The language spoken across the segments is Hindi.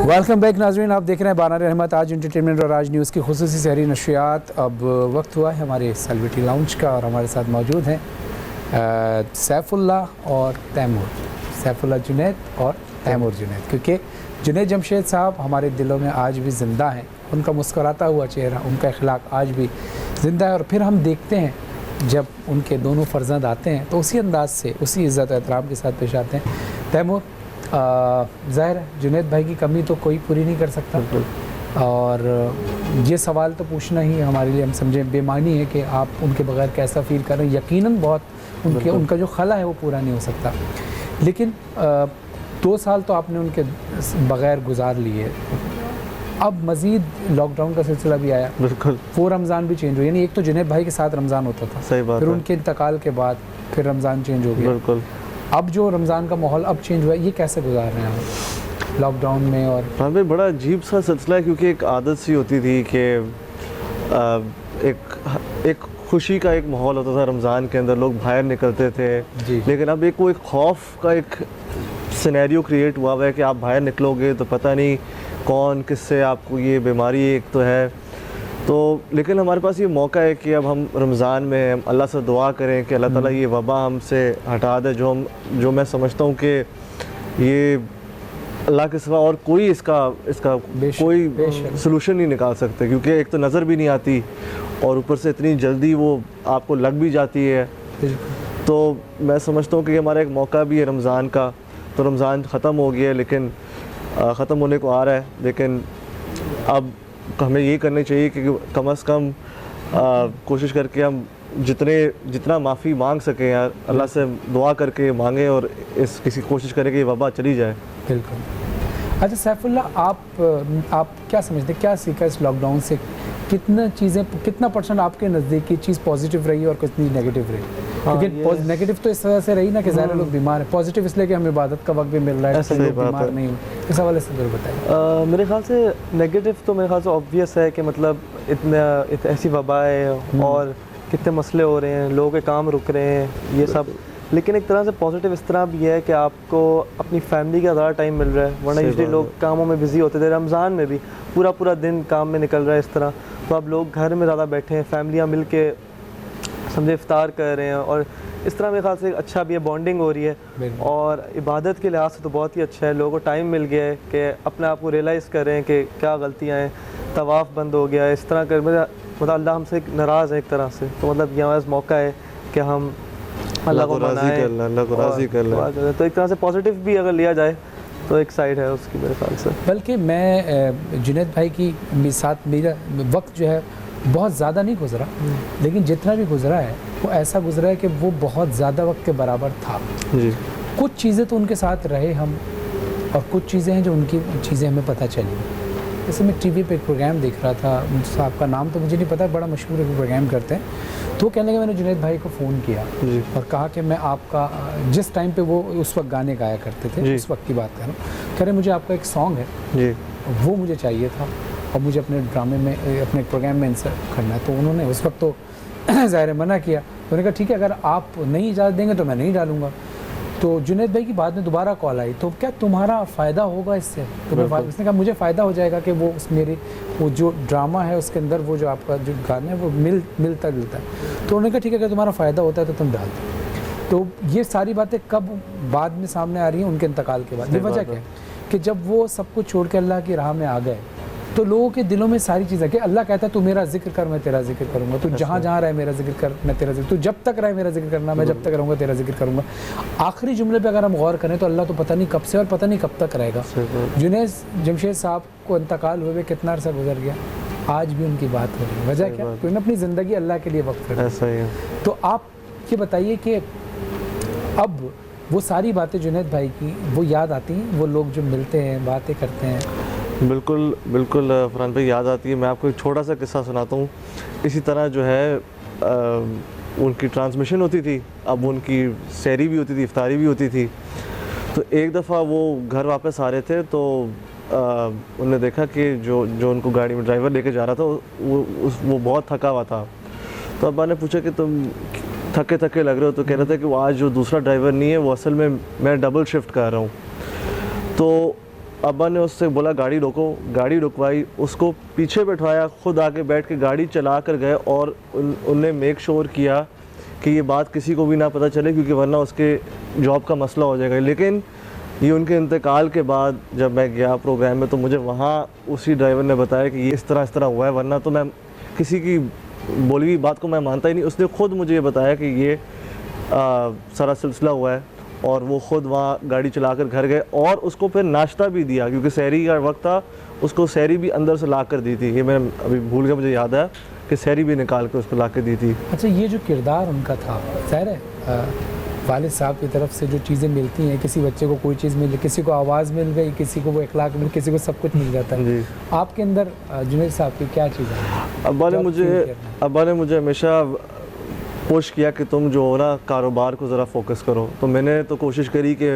वेलकम बैक नाजरीन, आप देख रहे हैं बानार रहमत आज इंटरटेनमेंट और आज न्यूज़ की खुसूसी शहरी नशियात। अब वक्त हुआ है हमारे सेलिब्रिटी लाउंज का और हमारे साथ मौजूद हैं सैफुल्लाह और तैमूर, सैफुल्लाह जुनैद और तैमूर जुनैद, क्योंकि जुनैद जमशेद साहब हमारे दिलों में आज भी ज़िंदा हैं। उनका मुस्कुराता हुआ चेहरा, उनका अखलाक आज भी ज़िंदा है। और फिर हम देखते हैं जब उनके दोनों फर्जंद आते हैं तो उसी अंदाज से, उसी इज़्ज़त एहतराम के साथ पेश आते हैं। तैमूर, ज़ाहिर है जुनैद भाई की कमी तो कोई पूरी नहीं कर सकता, और ये सवाल तो पूछना ही हमारे लिए, हम समझें, बेमानी है कि आप उनके बगैर कैसा फ़ील कर रहे हैं। यकीनन बहुत उनका जो खला है वो पूरा नहीं हो सकता, लेकिन 2 साल तो आपने उनके बगैर गुजार लिए। अब मज़ीद लॉकडाउन का सिलसिला भी आया, बिल्कुल, वो रमज़ान भी चेंज हुआ, यानी एक तो जुनैद भाई के साथ रमज़ान होता था, सही बात फिर है। उनके इंतकाल के बाद फिर रमज़ान चेंज हो गया। बिल्कुल, अब जो रमज़ान का माहौल अब चेंज हुआ है, ये कैसे गुजार रहे हैं आप लॉकडाउन में? और हाँ भाई, बड़ा अजीब सा सिलसिला है, क्योंकि एक आदत सी होती थी कि एक खुशी का एक माहौल होता था रमज़ान के अंदर, लोग बाहर निकलते थे जी। लेकिन अब एक खौफ का एक सिनेरियो क्रिएट हुआ है कि आप बाहर निकलोगे तो पता नहीं कौन किससे आपको ये बीमारी एक तो है। तो लेकिन हमारे पास ये मौका है कि अब हम रमज़ान में अल्लाह से दुआ करें कि अल्लाह ताला ये वबा हमसे हटा दे, जो मैं समझता हूँ कि ये अल्लाह के सिवा और कोई इसका कोई सलूशन नहीं निकाल सकते, क्योंकि एक तो नज़र भी नहीं आती और ऊपर से इतनी जल्दी वो आपको लग भी जाती है। तो मैं समझता हूँ कि हमारा एक मौका भी है रमज़ान का। तो रमज़ान ख़त्म हो गया है, लेकिन ख़त्म होने को आ रहा है, लेकिन अब हमें ये करनी चाहिए कि कम से कम कोशिश करके हम जितना माफ़ी मांग सकें यार, अल्लाह से दुआ करके मांगें और किसी कोशिश करें कि वबा चली जाए। बिल्कुल। अच्छा सैफुल्लाह, आप क्या समझते हैं, क्या सीखा इस लॉकडाउन से? कितना परसेंट आपके नज़दीक की चीज़ पॉजिटिव रही और कितनी नेगेटिव रही? क्योंकि नेगेटिव तो इस तरह से रही ना कि ज़्यादा लोग बीमार हैं, पॉजिटिव इसलिए कि हमें इबादत का वक्त भी मिल रहा है, ऐसे लोग बीमार नहीं हुए। इस हवाले से ज़रूर बताइए। मेरे ख्याल से नेगेटिव तो मेरे ख्याल से ऑब्वियस है कि मतलब इतने ऐसी वबाएं और कितने मसले हो रहे हैं, लोगों के काम रुक रहे हैं, ये सब। लेकिन एक तरह से पॉजिटिव इस तरह भी है कि आपको अपनी फैमिली का ज़्यादा टाइम मिल रहा है, वरना यूजुअली लोग कामों में बिज़ी होते थे। रमज़ान में भी पूरा दिन काम में निकल रहा है इस तरह, तो अब लोग घर में ज़्यादा बैठे हैं, फैमिलियाँ मिल के समझे इफ्तार कर रहे हैं, और इस तरह मेरे ख्याल से अच्छा भी है, बॉन्डिंग हो रही है। और इबादत के लिहाज से तो बहुत ही अच्छा है, लोगों को टाइम मिल गया है कि अपने आप को रियलाइज़ कर रहे हैं कि क्या गलतियाँ हैं, तवाफ़ बंद हो गया है, इस तरह कर मतलब अल्लाह हमसे नाराज़ है एक तरह से। तो मतलब यहाँ मौका है कि हम अल्लाह को राज़ी कर लें। तो एक तरह से पॉजिटिव भी अगर लिया जाए तो एक साइड है उसकी मेरे ख्याल से। बल्कि मैं जुनैद भाई की साथ मेरा वक्त जो है बहुत ज़्यादा नहीं गुजरा, लेकिन जितना भी गुजरा है वो ऐसा गुजरा है कि वो बहुत ज़्यादा वक्त के बराबर था जी। कुछ चीज़ें तो उनके साथ रहे हम, और कुछ चीज़ें हैं जो उनकी चीज़ें हमें पता चली। जैसे मैं टीवी पे एक प्रोग्राम देख रहा था, आपका नाम तो मुझे नहीं पता, बड़ा मशहूर एक प्रोग्राम करते हैं, तो कहने लगे मैंने जुनैद भाई को फ़ोन किया और कहा कि मैं आपका, जिस टाइम पे वो उस वक्त गाने गाया करते थे, उस वक्त की बात कर रहा हूँ, कह रहे मुझे आपका एक सॉन्ग है जी, वो मुझे चाहिए था और मुझे अपने ड्रामे में, अपने प्रोग्राम में इंसर्ट करना है। तो उन्होंने उस वक्त तो ज़ाहिर मना किया, तो उन्होंने कहा ठीक है, अगर आप नहीं इजाज़त देंगे तो मैं नहीं डालूँगा। तो जुनैद भाई की बाद में दोबारा कॉल आई, तो क्या तुम्हारा फ़ायदा होगा इससे? तो उसने कहा मुझे फ़ायदा हो जाएगा कि वो जो ड्रामा है उसके अंदर वो जो आपका जो गाना है वो मिलता जुलता है। तो उन्होंने कहा ठीक है, अगर तुम्हारा फ़ायदा होता है तो तुम डाल दो। तो ये सारी बातें कब बाद में सामने आ रही हैं? उनके इंतकाल के बाद। ये वजह क्या है कि जब वो सब कुछ छोड़ के अल्लाह की राह में आ गए तो लोगों के दिलों में सारी चीज़ें कि अल्लाह कहता है तू मेरा जिक्र कर, मैं तेरा जिक्र करूँगा, तू जहाँ रहे मेरा जिक्र कर, मैं तेरा जिक्र, तू जब तक रहे मेरा जिक्र करना, मैं जब तक रहूँगा तेरा जिक्र करूँगा। आखिरी जुमले पे अगर हम गौर करें तो अल्लाह तो पता नहीं कब से और पता नहीं कब तक रहेगा। जुनैद जमशेद साहब को इंतकाल हुए कितना अर्सा गुजर गया, आज भी उनकी बात हो रही है। वजह क्या? क्योंकि अपनी ज़िंदगी अल्लाह के लिए वक्त कर रहे हैं। तो आप ये बताइए कि अब वो सारी बातें जुनैद भाई की वो याद आती हैं, वो लोग जो मिलते हैं बातें करते हैं? बिल्कुल बिल्कुल फरहान भाई, याद आती है। मैं आपको एक छोटा सा किस्सा सुनाता हूँ। इसी तरह जो है उनकी ट्रांसमिशन होती थी, अब उनकी सहरी भी होती थी, इफ्तारी भी होती थी। तो एक दफ़ा वो घर वापस आ रहे थे, तो उन्होंने देखा कि जो उनको गाड़ी में ड्राइवर लेके जा रहा था वो बहुत थका हुआ था। तो अब्बा ने पूछा कि तुम थके थके लग रहे हो? तो कह रहा था कि वो आज जो दूसरा ड्राइवर नहीं है, वो असल में मैं डबल शिफ्ट कर रहा हूँ। तो अब्बा ने उससे बोला गाड़ी रोको, गाड़ी रुकवाई, उसको पीछे बैठवाया, खुद आके बैठ के गाड़ी चला कर गए और उनने मेक श्योर किया कि ये बात किसी को भी ना पता चले, क्योंकि वरना उसके जॉब का मसला हो जाएगा। लेकिन ये उनके इंतकाल के बाद जब मैं गया प्रोग्राम में, तो मुझे वहाँ उसी ड्राइवर ने बताया कि ये इस तरह हुआ है, वरना तो मैं किसी की बोली हुई बात को मैं मानता ही नहीं। उसने खुद मुझे ये बताया कि ये सारा सिलसिला हुआ है, और वो ख़ुद वहाँ गाड़ी चलाकर घर गए और उसको फिर नाश्ता भी दिया, क्योंकि सहरी का वक्त था, उसको सहरी भी अंदर से ला कर दी थी। ये मैं अभी भूल गया, मुझे याद है कि सहरी भी निकाल के उसको ला कर दी थी। अच्छा, ये जो किरदार उनका था, ज़ाहिर है वालिद साहब की तरफ से जो चीज़ें मिलती हैं, किसी बच्चे को कोई चीज़ मिल, किसी को आवाज़ मिल गई, किसी को वो इखलाक मिल, किसी को सब कुछ मिल जाता है। आपके अंदर जुनैद साहब की क्या चीज़ है? अब्बा ने मुझे हमेशा पुश किया कि तुम जो हो ना कारोबार को ज़रा फोकस करो। तो मैंने तो कोशिश करी कि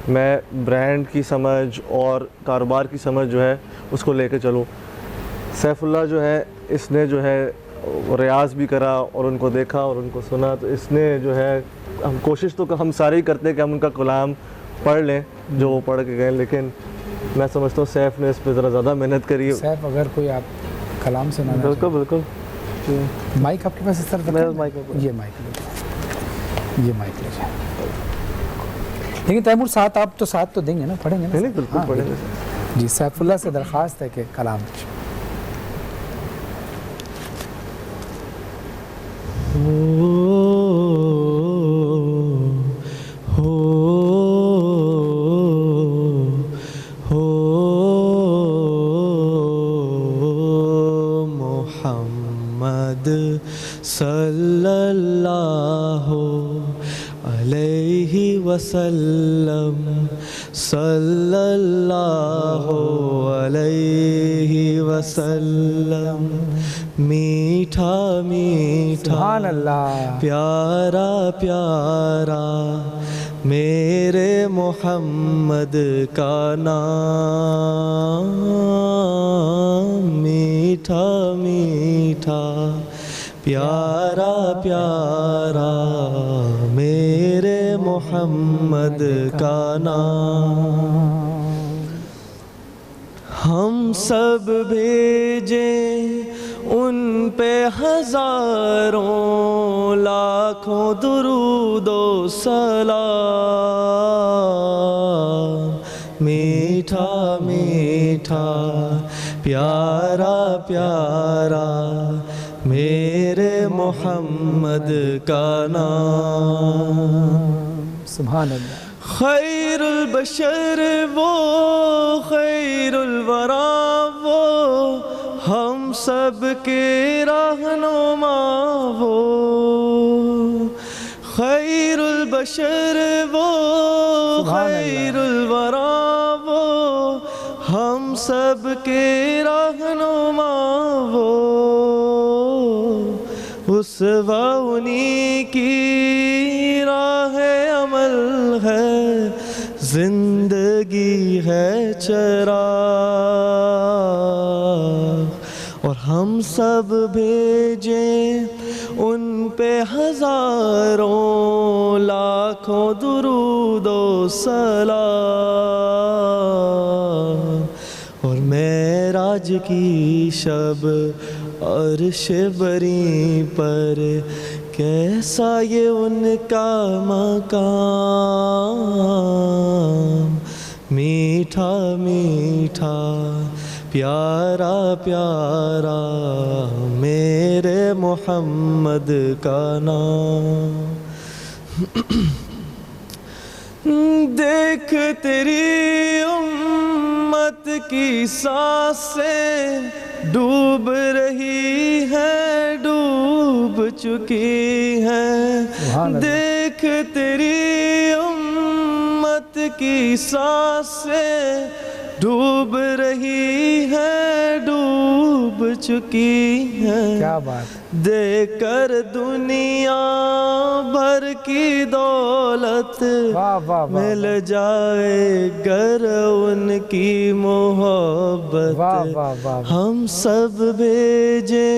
मैं ब्रांड की समझ और कारोबार की समझ जो है उसको लेके चलूँ। सैफुल्लाह जो है, इसने जो है रियाज़ भी करा और उनको देखा और उनको सुना, तो इसने जो है, हम कोशिश तो हम सारे ही करते हैं कि हम उनका कलाम पढ़ लें जो वो पढ़ के गए, लेकिन मैं समझता हूँ सैफ ने इस पर ज़रा ज़्यादा मेहनत करी है। सैफ, अगर कोई आप कलाम सुनाना। बिल्कुल बिल्कुल। माइक आपके पास इस तरफ? माइक, ये माइक लीजिए। लेकिन तैमूर साथ आप तो साथ तो देंगे ना, पढ़ेंगे ना? नहीं, बिल्कुल पढ़ेंगे जी। सैफुल्लाह से दरख्वास्त है कि कलाम सल्लल्लाहु अलैहि वसल्लम, सल्लल्लाहु अलैहि वसल्लम। मीठा मीठा सुभान अल्लाह, प्यारा प्यारा मेरे मोहम्मद का नाम। मीठा मीठा प्यारा प्यारा मेरे मोहम्मद का नाम। हम सब भेजे उन पे हजारों लाखों दुरूदो सलाम। मीठा मीठा प्यारा प्यारा मेरे मोहम्मद का नाम। सुभान अल्लाह। खैरुल बशर वो, खैरुल वरा वो, हम सब के रहनुमा वो। खैरुल बशर वो, खैरुल वरा वो, हम सब के रहनुमा वो। उसवा उन्हीं की राह अमल है, जिंदगी है चराग। और हम सब भेजे उन पे हजारों लाखों दुरूदो सलाम। और मेराज की शब अर्श बरी पर कैसा ये उनका मकाम। मीठा मीठा प्यारा प्यारा मेरे मोहम्मद का नाम। देख तेरी उम्मत की सांसें डूब रही है, डूब चुकी है। देख तेरी उम्मत की सांसें डूब रही है, डूब चुकी है। क्या बात। देकर दुनिया भर की दौलत वाह वाह, मिल जाए गर उनकी मोहब्बत। वाह वाह वाह। हम सब भेजे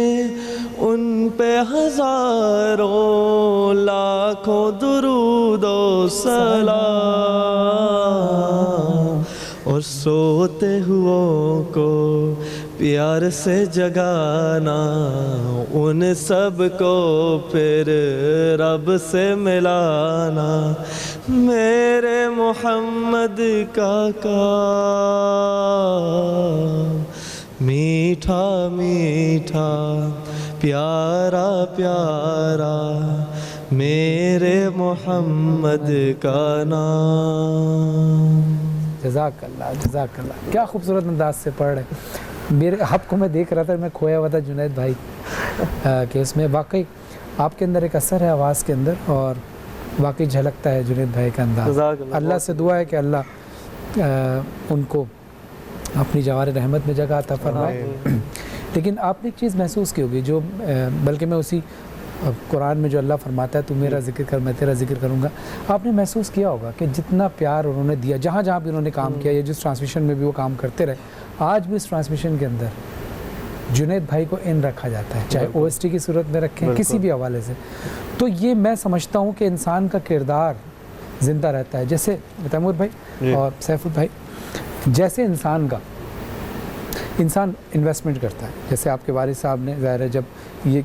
उन पे हजारों लाखों दुरूदो सलाम। और सोते हुओं को प्यार से जगाना, उन सब को फिर रब से मिलाना, मेरे मोहम्मद का काम मीठा मीठा प्यारा प्यारा मेरे मोहम्मद का नाम। जज़ाकल्लाह जज़ाकल्लाह, क्या खूबसूरत अंदाज से पढ़ रहे। मेरे आपको मैं देख रहा था, मैं खोया हुआ था जुनैद भाई कि उसमें वाकई आपके अंदर एक असर है आवाज़ के अंदर, और वाकई झलकता है जुनैद भाई का अंदाज। अल्लाह से दुआ है कि अल्लाह उनको अपनी जवार रहमत में जगह अता फरमाए। लेकिन आपने एक चीज़ महसूस की होगी जो बल्कि मैं उसी कुरान में जो अल्लाह फरमाता है तू मेरा जिक्र कर मैं तेरा जिक्र करूँगा, आपने महसूस किया होगा कि जितना प्यार उन्होंने दिया जहाँ जहाँ भी उन्होंने काम किया, या जिस ट्रांसमिशन में भी वो काम करते रहे, आज भी उस ट्रांसमिशन के अंदर जुनैद भाई को इन रखा जाता है, चाहे OST की सूरत में रखें किसी भी हवाले से। तो ये मैं समझता हूँ कि इंसान का किरदार ज़िंदा रहता है। जैसे तैमूर भाई और सैफुल भाई, जैसे इंसान इन्वेस्टमेंट करता है, जैसे आपके वालिद साहब ने ज़ाहिर है जब ये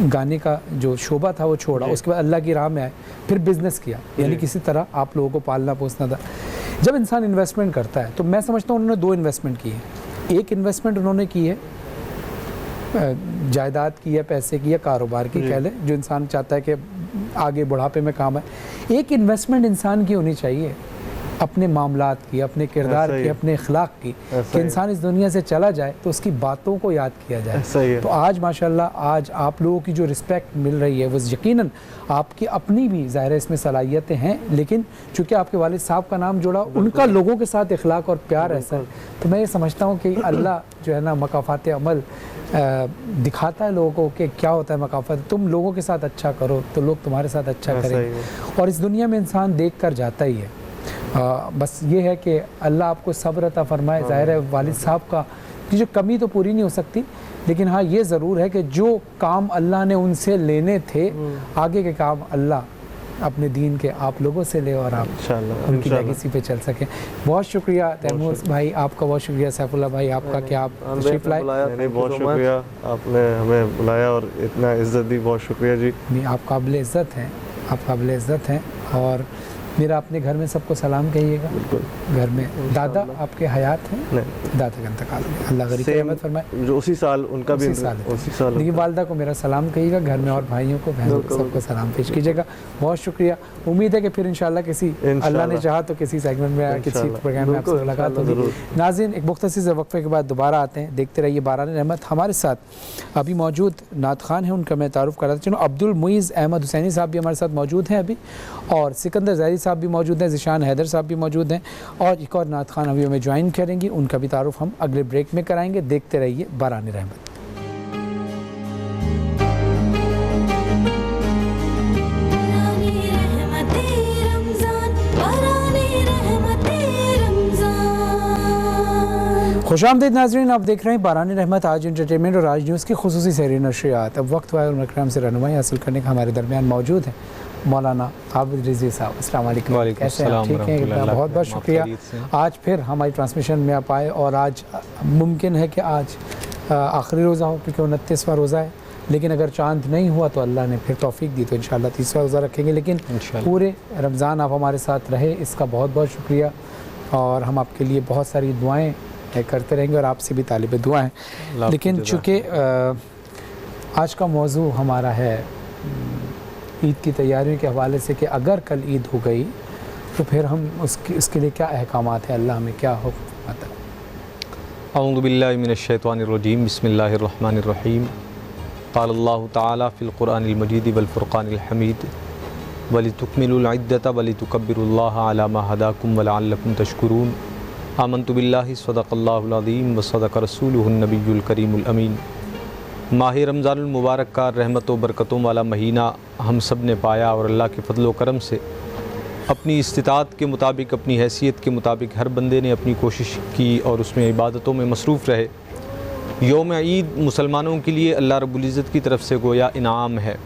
गाने का जो शोबा था वो छोड़ा, उसके बाद अल्लाह की राह में आए, फिर बिज़नेस किया, यानी किसी तरह आप लोगों को पालना पोसना था। जब इंसान इन्वेस्टमेंट करता है तो मैं समझता हूँ उन्होंने 2 इन्वेस्टमेंट की है। एक इन्वेस्टमेंट उन्होंने की है जायदाद की या पैसे की या कारोबार की कह लें, जो इंसान चाहता है कि आगे बुढ़ापे में काम आए। एक इन्वेस्टमेंट इंसान की होनी चाहिए अपने मामलात की, अपने किरदार की, अपने अखलाक की, कि इंसान इस दुनिया से चला जाए तो उसकी बातों को याद किया जाए। तो आज माशाल्लाह आज आप लोगों की जो रिस्पेक्ट मिल रही है वो यकीनन आपकी अपनी भी ज़ाहिर है इसमें सलाहियतें हैं, लेकिन चूँकि आपके वालिद साहब का नाम जुड़ा, उनका लोगों के साथ अखलाक और प्यार ऐसा है, तो मैं ये समझता हूँ कि अल्लाह जो है ना मकाफ़ात अमल दिखाता है लोगों को कि क्या होता है मकाफ़त। तुम लोगों के साथ अच्छा करो तो लोग तुम्हारे साथ अच्छा करेंगे, और इस दुनिया में इंसान देख कर जाता ही है। बस ये है कि अल्लाह आपको सब्र अता फरमाए। ज़ाहिर है वालिद साहब का की जो कमी तो पूरी नहीं हो सकती, लेकिन हाँ ये ज़रूर है कि जो काम अल्लाह ने उनसे लेने थे, आगे के काम अल्लाह अपने दीन के आप लोगों से ले और आप उनकी लेगेसी पे चल सकें। बहुत शुक्रिया तैमूर भाई, आपका बहुत शुक्रिया सैफुल्लाह भाई आपका कि आप तशरीफ़ लाए। नहीं बहुत शुक्रिया, आपने हमें बुलाया और इतना इज़्ज़त दी, बहुत शुक्रिया जी। नहीं आप काबिल इज़्ज़त हैं, आप काबिल इज़्ज़त हैं। और मेरा अपने घर में सबको सलाम कहिएगा। घर में दादा आपके हयात हैं? नहीं, दादा का इंतकाल हो गया, अल्लाह गरीब रहमत फरमाए। जो उसी साल उनका भी उसी साल लेकिन वालदा को मेरा सलाम कहिएगा, घर में और भाइयों को बहनों को सबको सलाम पेश कीजिएगा। बहुत शुक्रिया। उम्मीद है कि फिर इंशाल्लाह किसी अल्लाह ने चाहा तो किसी सेगमेंट में किसी प्रोग्राम में आपसे मुलाकात होगी। नाज़रीन एक मुख्तसर से वक्फे के बाद दोबारा आते हैं, देखते रहिए बारान रहमत। हमारे साथ अभी मौजूद नात खान है, उनका मैं तारुफ करा था। चलो अब्दुल मुईज़ अहमद हुसैनी साहब भी हमारे साथ मौजूद हैं अभी, और सिकंदर ज़ाहिरी साहब भी मौजूद हैं, ज़िशान हैदर साहब भी मौजूद हैं, और एक और नात खान अभी हमें ज्वाइन करेंगी, उनका भी तारुफ हम अगले ब्रेक में कराएंगे। देखते रहिए बारान रहमत। खुशामदीद नाज़रीन, आप देख रहे हैं बारान रहमत, आज एंटरटेनमेंट और आज न्यूज़ की खुसूसी सहरी नशरियात। अब वक्त हुआ है उन अकराम से रहनुमाई हासिल करने का। हमारे दरमियान मौजूद हैं मौलाना आबिद रिजवी साहब। अस्सलाम वालेकुम, कैसे हैं? ठीक हैं? बहुत बहुत शुक्रिया, आज फिर हमारी ट्रांसमिशन में आप आए। और आज मुमकिन है कि आज आखिरी रोज़ा हो, क्योंकि 29वां रोज़ा है, लेकिन अगर चांद नहीं हुआ तो अल्लाह ने फिर तौफीक दी तो इंशाअल्लाह 30वां रोज़ा रखेंगे। लेकिन पूरे रमज़ान आप हमारे साथ रहे, इसका बहुत बहुत शुक्रिया, और हम आपके लिए बहुत सारी दुआएँ करते रहेंगे और आपसे भी तालिब दुआ हैं। लेकिन चूँकि आज का मौजू हमारा है ईद की तैयारियों के हवाले से कि अगर कल ईद हो गई तो फिर हम उसके लिए क्या अहकामात हैं, अल्लाह हमें क्या हुक्म आता है। अऊज़ु बिल्लाहि मिनश शैतानिर रजीम, बिस्मिल्लाहिर रहमानिर रहीम। क़ाल अल्लाहु तआला फ़िल क़ुरआनिल मजीद वल फ़ुरक़ानिल हमीद वलितुकमिलुल इद्दत वलितुकब्बिरुल्लाह अला मा हदाकुम वलअल्लकुम तशकुरून। आमन्तु बिल्लाहि सदक़ल्लाहुल अज़ीम व सदक़ रसूलुहुन नबियुल करीमुल अमीन। माह रमज़ानुल मुबारक का रहमत व बरकतों वाला महीना हम सब ने पाया, और अल्लाह के फ़ज़ल व करम से अपनी इस्तिताअत के मुताबिक, अपनी हैसियत के मुताबिक हर बंदे ने अपनी कोशिश की और उसमें इबादतों में मसरूफ़ रहे। यौम ईद मुसलमानों के लिए अल्लाह रब्बुल इज़्ज़त की तरफ से गोया इनाम है,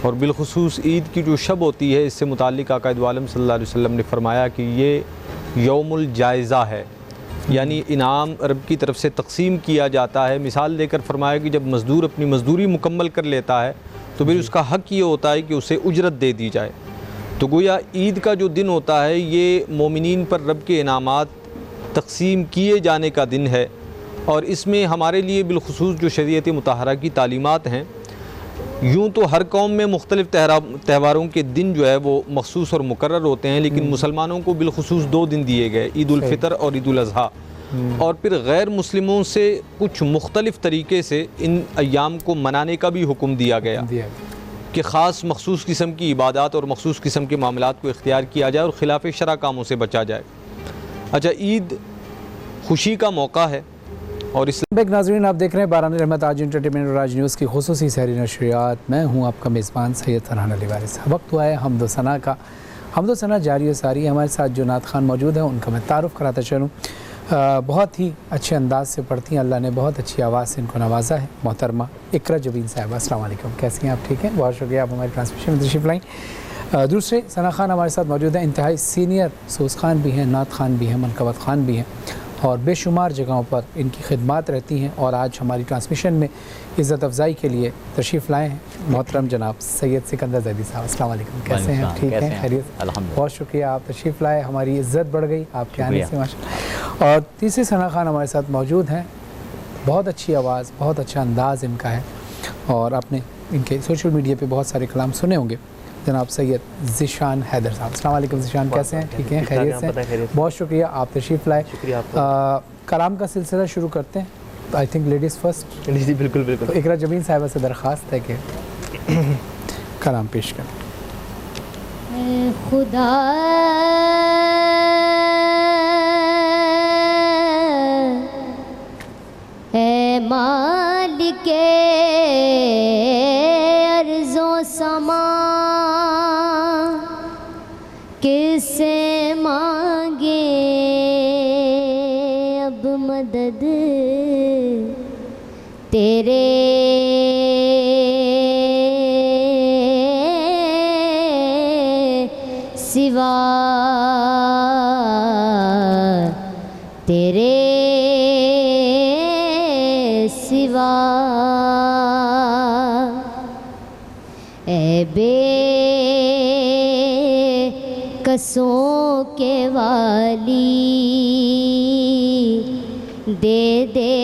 और बिलखुसूस ईद की जो शब होती है, इससे मुताल्लिक़ आक़ा दो आलम सल्लल्लाहु अलैहि वसल्लम ने फ़रमाया कि ये यौमुल जायज़ा है, यानी इनाम रब की तरफ से तकसीम किया जाता है। मिसाल देकर फरमाया कि जब मज़दूर अपनी मज़दूरी मुकम्मल कर लेता है तो फिर उसका हक़ ये होता है कि उसे उजरत दे दी जाए। तो गोया ईद का जो दिन होता है ये मोमिनीन पर रब के इनामात तकसीम किए जाने का दिन है, और इसमें हमारे लिए बिलखुसूस जो शरीयत मुताहरा की तालीमात हैं, यूँ तो हर कौम में मुख्तलिफ़ त्यौहारों के दिन जो है वो मखसूस और मुकर्रर होते हैं, लेकिन मुसलमानों को बिलखुसूस 2 दिन दिए गए, ईद उल फ़ितर और ईद उल अज़हा। और फिर गैर मुस्लिमों से कुछ मुख्तलिफ़ तरीक़े से इन अय्याम को मनाने का भी हुक्म दिया गया कि ख़ास मखसूस किस्म की इबादत और मखसूस किस्म के मामलात को इख्तियार किया जाए और खिलाफ़ शरअ कामों से बचा जाए। अच्छा, ईद खुशी का मौका है और इस नाज़रीन, आप देख रहे हैं बारानी रहमत आज एंटरटेनमेंट और आज न्यूज़ की खुसूसी सहरी नशरियात। मैं हूं आपका मेज़बान सैयद फरहान अली वारिस। वक्त हुआ है हमदो सना का। हमदो सना जारी सारी। हमारे साथ जो नात खान मौजूद हैं उनका मैं तारुफ़ कराता चलूँ। बहुत ही अच्छे अंदाज से पढ़ती हैं, अल्लाह ने बहुत अच्छी आवाज़ से इनको नवाजा है। मोहतरमा इकरा जबीन साहिबा, अस्सलाम वालेकुम, कैसी हैं आप? ठीक हैं, बहुत शुक्रिया आप हमारे ट्रांसमिशन में तशरीफ़ लाई। दूसरे सना खान हमारे साथ मौजूद हैं, इंतहाई सीनियर सोस खान भी हैं, नात खान भी हैं, मनकबत खान भी हैं और बेशुमार जगहों पर इनकी खिदमात रहती हैं। और आज हमारी ट्रांसमिशन में इज़्ज़त अफ़ज़ाई के लिए तशरीफ़ लाए हैं मोहतरम जनाब सैयद सिकंदर ज़ैदी साहब। अस्सलाम वालेकुम, कैसे हैं? ठीक हैं, खैरियत? बहुत शुक्रिया, आप तशरीफ़ लाए, हमारी इज़्ज़त बढ़ गई आपके आने से माशाअल्लाह। और तीसरे सना खान हमारे साथ मौजूद हैं, बहुत अच्छी आवाज़, बहुत अच्छा अंदाज़ इनका है और आपने इनके सोशल मीडिया पर बहुत सारे कलाम सुने होंगे, जनाब सैयद ज़ीशान हैदर साहब। अस्सलाम वालेकुम ज़ीशान, कैसे हैं? ठीक हैं, खैरियत से? बहुत शुक्रिया, आप तशरीफ़ लाए। कलाम का सिलसिला शुरू करते हैं। I think ladies first. जी बिल्कुल बिल्कुल। तो इकरा जबीन साहिबा से दरख्वास्त है कि कलाम पेश करें। खुदा है मालिके अर्ज़ो समा, किससे मांगे अब मदद तेरे सिवा, तेरे सिवा। ऐ बेकसों के वाली, दे दे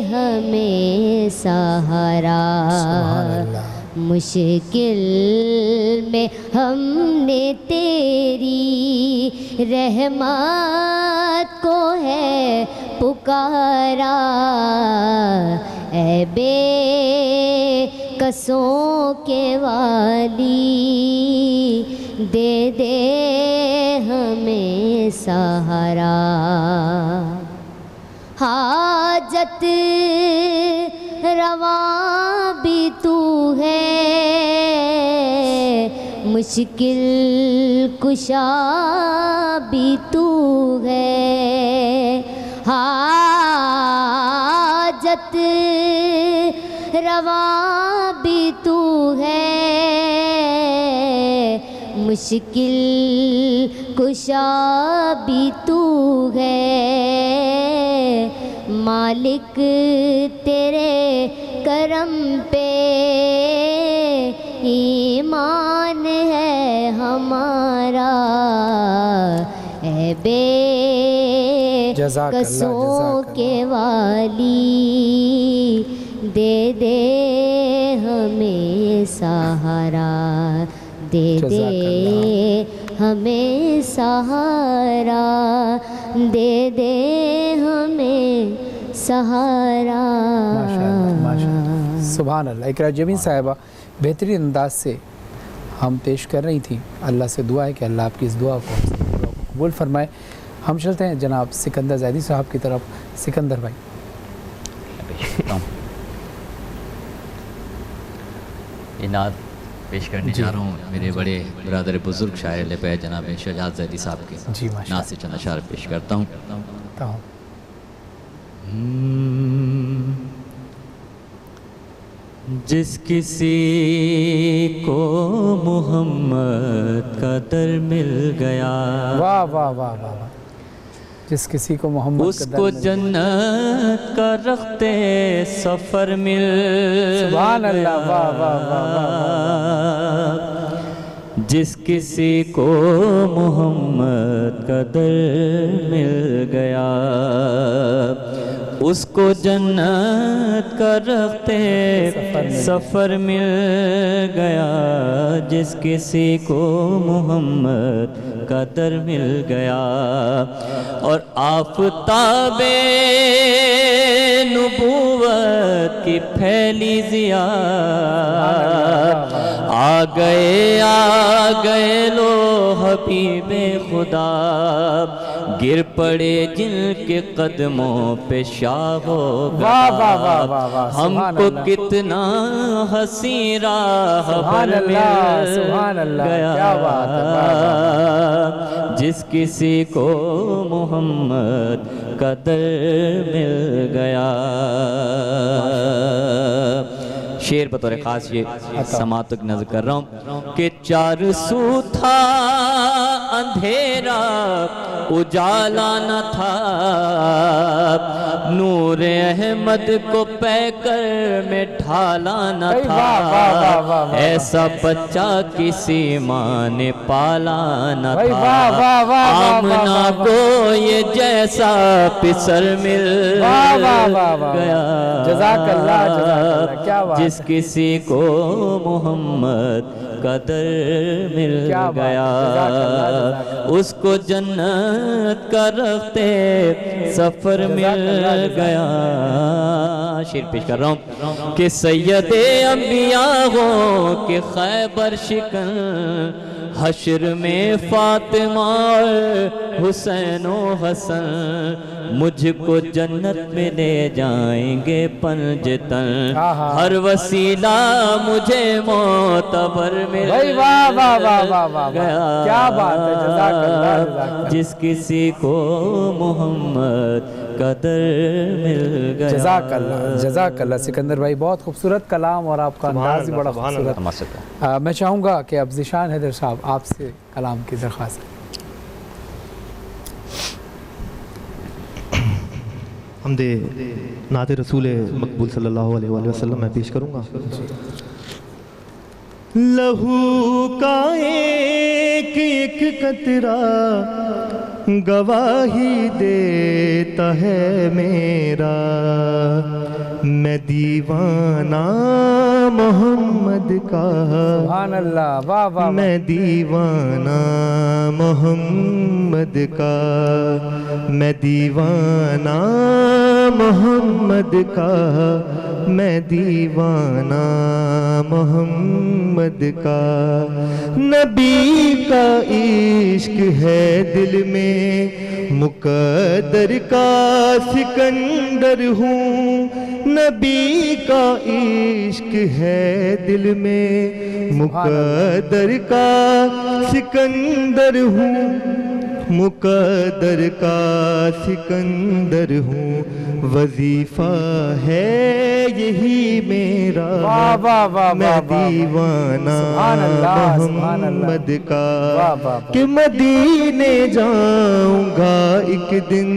हमें सहारा। मुश्किल में हमने तेरी रहमत को है पुकारा। ऐ बेकसों के वाली, दे दे हमें सहारा। हाजत रवा भी तू है, मुश्किल कुशा भी तू है। हाजत रवा भी तू है, मुश्किल कुशा भी तू है। मालिक तेरे करम पे ईमान है हमारा। ऐ बेकसों के वाली, दे दे हमें सहारा, दे दे हमें सहारा, दे दे हमें सहारा। माशाअल्लाह, सुभान अल्लाह। इकरा जबीन साहिबा बेहतरीन अंदाज से हम पेश कर रही थी। अल्लाह से दुआ है कि अल्लाह आपकी इस दुआ को कबूल फरमाए। हम चलते हैं जनाब सिकंदर ज़ैदी साहब की तरफ। सिकंदर भाई, इनाद पेश करने जा रहा हूँ मेरे बड़े बरदर बुजुर्ग शायर लपै जनाब शहजाद ज़ैदी साहब के जी माशाअल्लाह। नात से चंद अशार पेश करता हूँ। जिस किसी को मोहम्मद का दर मिल गया, वाह वाह वाह वाह वाह, जिस किसी को मोहम्मद उसको जन्नत का रखते सफ़र मिल, सुभान अल्लाह, वाह वाह वाह वाह, जिस किसी को मोहम्मद का दर मिल गया, उसको जन्नत का रखते सफ़र मिल गया, जिस किसी को मोहम्मद का दर मिल गया। और आफ़ताबे नबूवत की फैली ज़िया, आ गए लो हबीबे खुदा, गिर पड़े जिनके कदमों पे शाह हो गया। हमको कितना हसी राह पर मिल गया, जिस किसी को मोहम्मद का दर मिल गया। शेर बतौर ख़ास ये समात की नज़र कर रहा हूँ कि चार सू था अंधेरा उजाला न था, नूर अहमद को पैकर में ढाला न था, ऐसा बच्चा किसी माँ ने पाला न था, आमना को ये जैसा पिसर मिल गया, जिस किसी को मोहम्मद का दर मिल गया, उसको जन्नत का रखते सफ़र मिल गया। शेर पेश कर रहा हूँ कि सैयदे अंबिया हो के खैबर शिकन, हश्र में फातिमा हुसैन व हसन, मुझको जन्नत में ले जाएंगे पंजतन, हर वसीला मुझे मोतबर मिल गया, क्या बात है, जज़ाकल्लाह, जिस किसी को मोहम्मद का दर मिल गया। जज़ाकल्लाह सिकंदर भाई, बहुत खूबसूरत कलाम और आपका अंदाज़ भी बड़ा खूबसूरत। मैं चाहूँगा कि अब ज़ीशान हैदर साहब आपसे कलाम की दरख्वास्त है। हमदे नाते रसूल मकबूल सल्लल्लाहु अलैहि वसल्लम मैं पेश करूँगा। लहू का एक कतरा गवाही देता है मेरा, मैं दीवाना मोहम्मद का, सुभान अल्लाह, वाह वाह, मैं दीवाना मोहम्मद का, मैं दीवाना मोहम्मद का, मैं दीवाना मोहम्मद का। नबी का इश्क है दिल में, मुकद्दर का सिकंदर हूँ, नबी का इश्क है दिल में, मुकद्दर का सिकंदर हूँ, मुकद्दर का सिकंदर हूँ, वजीफा है यही मेरा, मैं दीवाना मोहम्मद का, कि मदीने जाऊंगा एक दिन,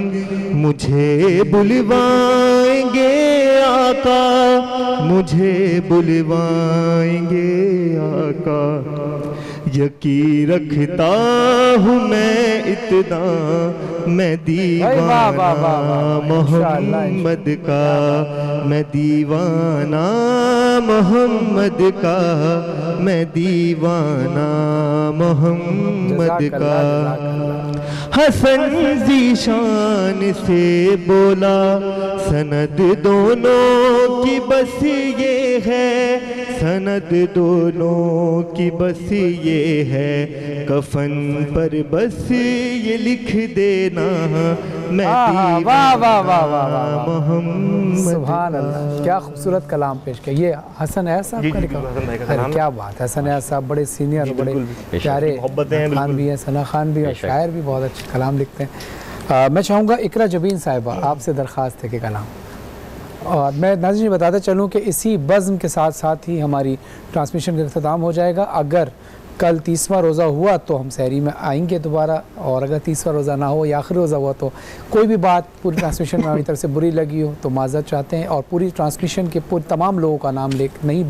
मुझे बुलवाएंगे आका, मुझे बुलवाएंगे आका, यकीन रखता हूँ मैं इतना, मैं दीवाना मोहम्मद का, मैं दीवाना मोहम्मद का, मैं दीवाना मोहम्मद का। हसन ज़ीशान से बोला सनद दोनों की बस ये है, सनद दोनों की बस ये है, कफन पर बस ये लिख देना, मैं दीवाना मोहम्मद। सुभान अल्लाह, क्या खूबसूरत कलाम पेश किया। ये हसन है साहब का लिखा, अरे क्या बात है, हसन है साहब बड़े सीनियर, बड़े प्यारे खान भी हैं, सना खान भी, और शायर भी बहुत अच्छे कलाम लिखते हैं। मैं चाहूँगा इकरा जबीन साहिबा आपसे दरख्वास्त है कि कलाम। और मैं नाज़रीन बताता चलूँ कि इसी बज़्म के साथ साथ ही हमारी ट्रांसमिशन का इख्तिताम हो जाएगा। अगर कल 30वां रोज़ा हुआ तो हम सहरी में आएंगे दोबारा, और अगर 30वां रोज़ा ना हो या आखिरी रोज़ा हुआ तो कोई भी बात पूरी ट्रांसमिशन में हमारी तरफ से बुरी लगी हो तो माज़रत चाहते हैं। और पूरी ट्रांसमिशन के तमाम लोगों का नाम ले नहीं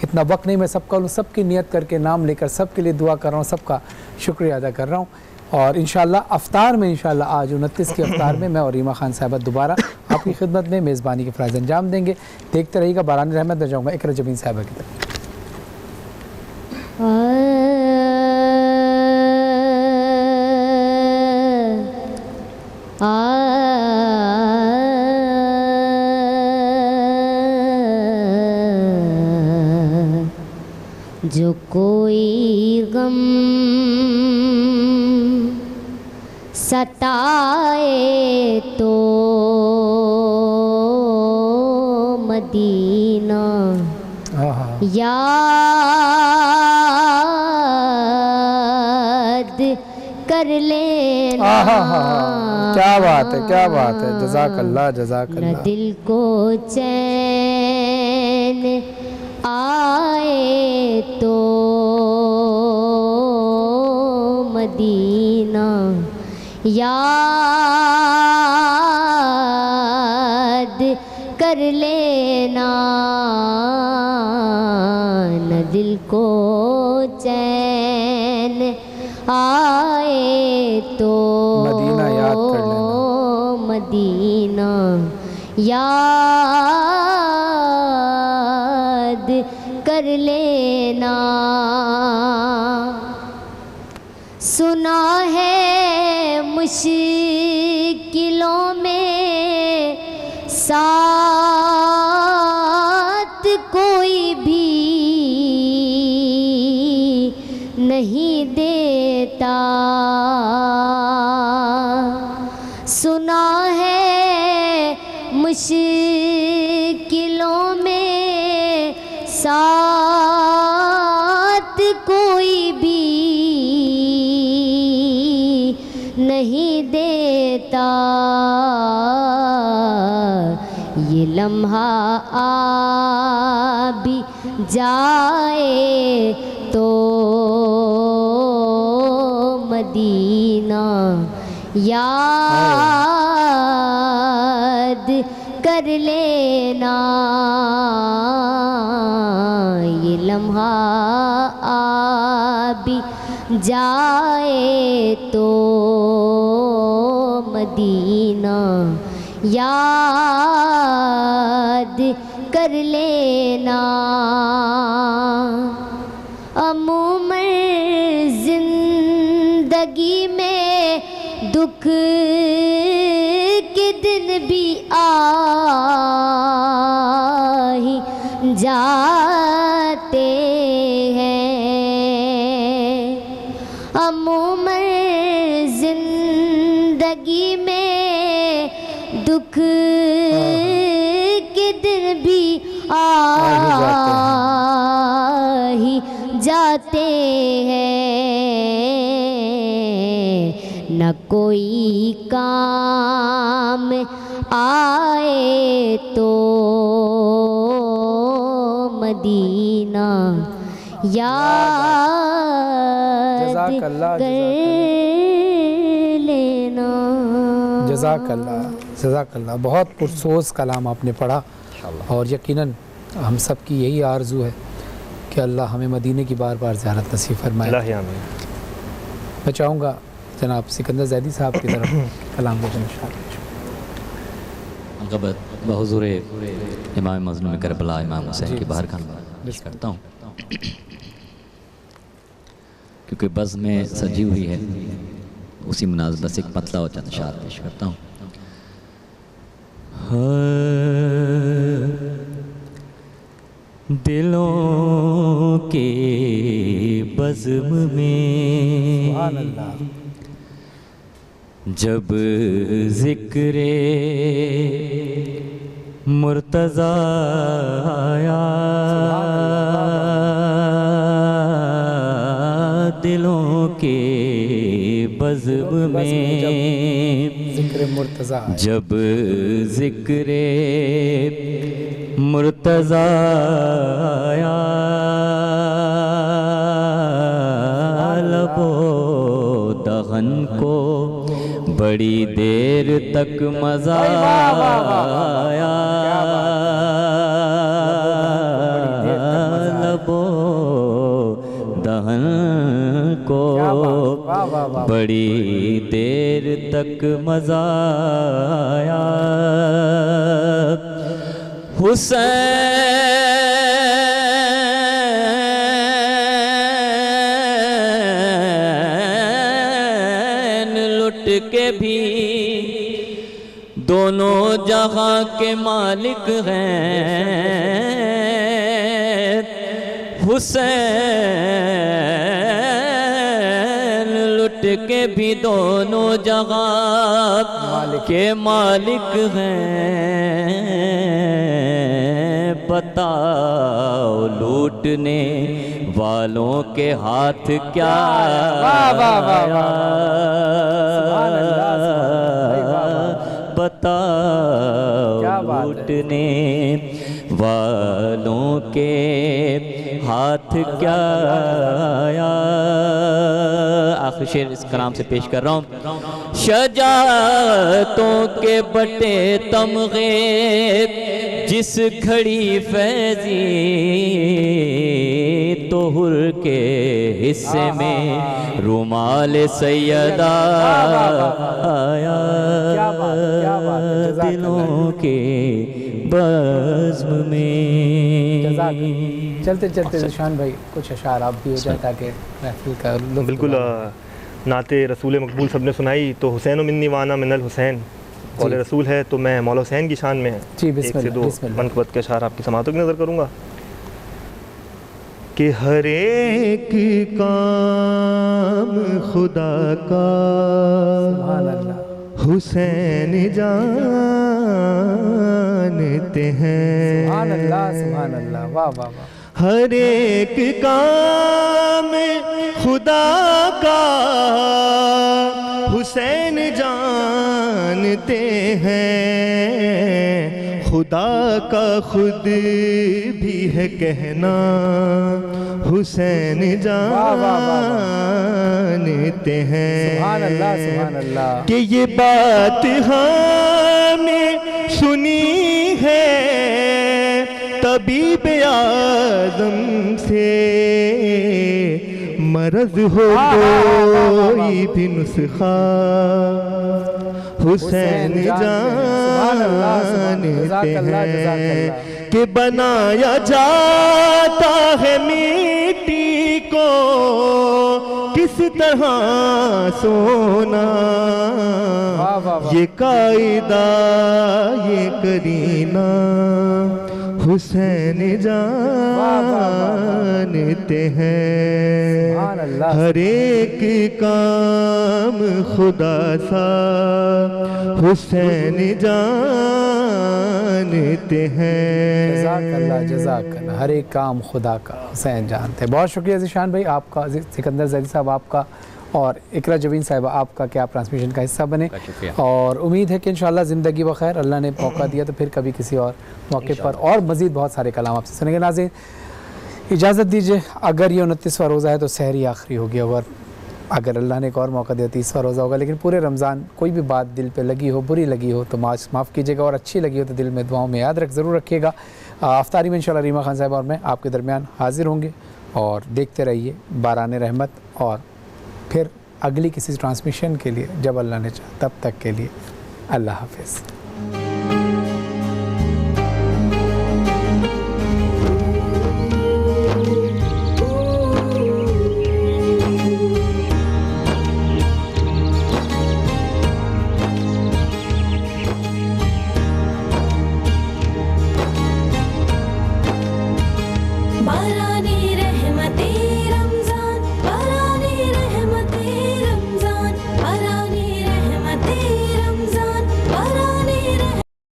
इतना वक्त नहीं मैं सबका सबकी नियत करके नाम लेकर सबके लिए दुआ कर रहा हूँ, सबका शुक्रिया अदा कर रहा हूँ। और इंशाअल्लाह अफ्तार में इंशाअल्लाह आज 29 के अफ्तार में मैं और रीमा खान साहबा दोबारा आपकी खिदमत में मेज़बानी के फ़राइज़ अंजाम देंगे। देखते रहिएगा बारानी रहमत। में जाऊँगा इकरा जबीन साहबा की तरफ। जो कोई गम सताए तो मदीना याद कर लेना। क्या बात है, क्या बात है। जज़ाकल्लाह जज़ाकल्लाह। न दिल को चैन आए तो मदीना याद कर लेना। न दिल को चैन आए तो मदीना याद कर लेना। मदीना याद कर लेना। सुना है मुश्किलों में साथ कोई भी नहीं देता। सुना है मुश्किलों में साथ कोई भी नहीं देता। ये लम्हा आ भी जाए तो मदीना याद कर लेना। ये लम्हा आ भी जाए तो मदीना याद कर लेना। अमूमन जिंदगी में दुख के दिन भी आ ही जाते हैं। अमूमन जिंदगी में दुख के दिन भी आ ही जाते हैं। न कोई काम आए तो मदीना याद कर लेना। जज़ाकल्लाह जज़ाकल्लाह। बहुत पुरसोस कलाम आपने पढ़ा और यकीनन हम सब की यही आरज़ू है कि अल्लाह हमें मदीने की बार बार ज़ियारत नसीब फरमाए। मैं चाहूँगा जनाब सिकंदर ज़ैदी साहब की तरफ कलाम दें इंशाअल्लाह। बहुज़ूर इमाम मज़लूम करबला इमाम हुसैन की बाहर खान करता हूँ क्योंकि बज़ में सजी हुई है, उसी मुनासिबत से एक मतला और चंद अशार पेश करता हूँ। दिलों के बज़्म में जब ज़िक्रे मुर्तज़ा आया, दिलों के बज़्म में ज़िक्र मुर्तज़ा आया। जब ज़िक्र मुर्तज़ा आया लबो दहन को बड़ी देर तक मज़ा आया, लबो दहन को बड़ी देर तक मज़ा आया। हुसैन लुट के भी दोनों जहां के मालिक हैं। हुसैन लुट के भी दोनों जहां के मालिक हैं। बताओ लूटने वालों के हाथ क्या आया? बताओ लूटने वालों के हाथ क्या आया? आखिर शेर इस कलाम से पेश कर रहा हूँ। शजाअतों के बटे तमगे जिस घड़ी फैज़ी तो हुर के हिस्से में रुमाल सैयदा आया। दिलों के बज़्म में। चलते चलते ज़ीशान भाई कुछ अशार आप भी हो जाए ताकि महफिल का लुत्फ़ बिल्कुल नाते रसूल मकबूल सब ने सुनाई तो हुसैन मिन्नी वाना मिनल हुसैन और रसूल है तो मैं मौला हुसैन की शान में है। जी एक से दो मनक़बत के अशार आपकी समातों की नज़र करूँगा कि हर एक काम खुदा का हुसैन जानते हैं। सुभान अल्लाह, सुभान अल्लाह, वाह वाह वाह। हर एक काम खुदा का हुसैन जानते हैं। खुदा का खुद भी है कहना हुसैन जानते हैं। सुभान अल्लाह, सुभान अल्लाह। कि ये बात हमने सुनी है तबीब आज़म से, मरज़ हो कोई भी नुस्खा हुसैन जानते हैं। कि बनाया जाता है मिट्टी को किस तरह सोना, ये कायदा ये करीना हुसैन जानते हैं। हर एक काम खुदा सा हुसैन जानते हैं। जज़ाकल्लाह, जज़ाकल्लाह। हर एक काम खुदा का हुसैन जानते हैं। बहुत शुक्रिया ज़ीशान भाई आपका, सिकंदर ज़ैदी साहब आपका और इकरा जबीन साहिबा आपका कि आप ट्रांसमिशन का हिस्सा बने। और उम्मीद है कि इंशाअल्लाह ज़िंदगी बखैर, अल्लाह ने मौका दिया तो फिर कभी किसी और मौके पर और मज़ीद बहुत सारे कलाम आपसे सुनेंगे। नाज़रीन इजाज़त दीजिए, अगर ये 29वां रोज़ा है तो सहरी आखिरी होगी, अगर अल्लाह ने एक और मौका दिया 30वां रोज़ा होगा। लेकिन पूरे रमज़ान कोई भी बात दिल पे लगी हो, बुरी लगी हो तो माफ़ कीजिएगा, और अच्छी लगी हो तो दिल में दुआओं में याद ज़रूर रखिएगा। अफ्तारी में इंशाअल्लाह रीमा खान साहब और मैं आपके दरमियान हाजिर होंगे और देखते रहिए बारान रहमत। और फिर अगली किसी ट्रांसमिशन के लिए जब अल्लाह ने चाहा, तब तक के लिए अल्लाह हाफ़िज़।